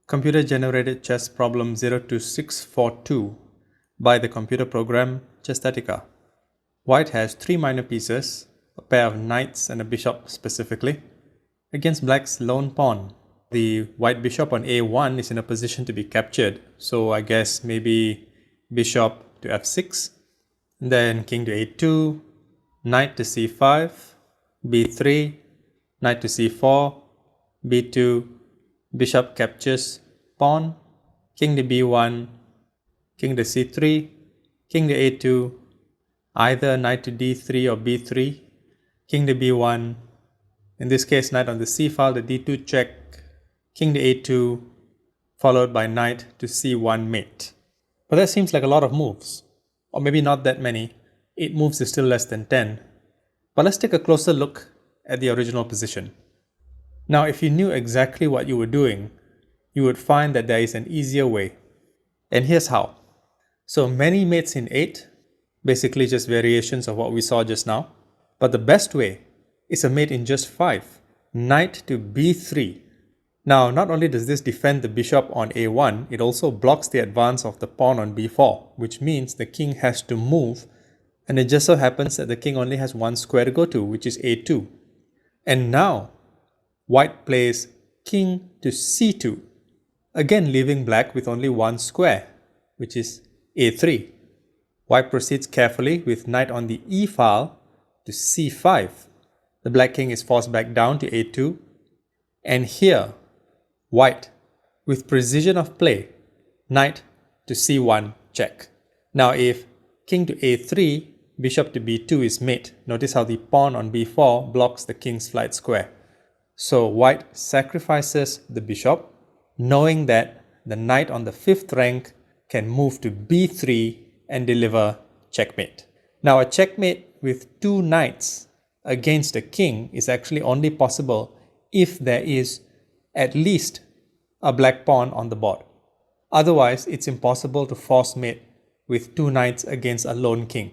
Computer-generated chess problem 02642 by the computer program Chesthetica. White has 3 minor pieces, a pair of knights and a bishop specifically, against black's lone pawn. The white bishop on a1 is in a position to be captured, so I guess maybe bishop to f6, then king to a2, knight to c5, b3, knight to c4, b2, bishop captures pawn, king to b1, king to c3, king to a2, either knight to d3 or b3, king to b1, in this case knight on the c file, the d2 check, king to a2, followed by knight to c1 mate. But that seems like a lot of moves, or maybe not that many. 8 moves is still less than 10. But let's take a closer look at the original position. Now, if you knew exactly what you were doing, you would find that there is an easier way. And here's how. So many mates in 8, basically just variations of what we saw just now. But the best way is a mate in just 5, knight to b3. Now, not only does this defend the bishop on a1, it also blocks the advance of the pawn on b4, which means the king has to move, and it just so happens that the king only has one square to go to, which is a2. And now, white plays king to c2, again leaving black with only one square, which is a3. White proceeds carefully with knight on the e file to c5. The black king is forced back down to a2. And here, white, with precision of play, knight to c1 check. Now if king to a3, bishop to b2 is mate, notice how the pawn on b4 blocks the king's flight square. So white sacrifices the bishop, knowing that the knight on the 5th rank can move to b3 and deliver checkmate. Now a checkmate with 2 knights against a king is actually only possible if there is at least a black pawn on the board. Otherwise, it's impossible to force mate with 2 knights against a lone king.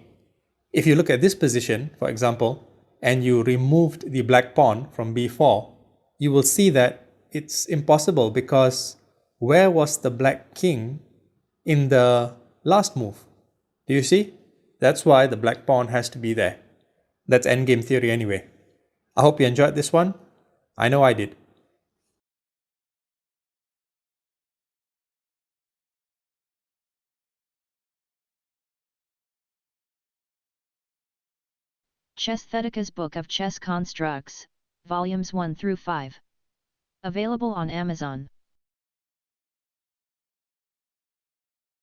If you look at this position, for example, and you removed the black pawn from b4, you will see that it's impossible because where was the black king in the last move? Do you see? That's why the black pawn has to be there. That's endgame theory anyway. I hope you enjoyed this one. I know I did. Chesthetica's Book of Chess Constructs, Volumes 1 through 5. Available on Amazon.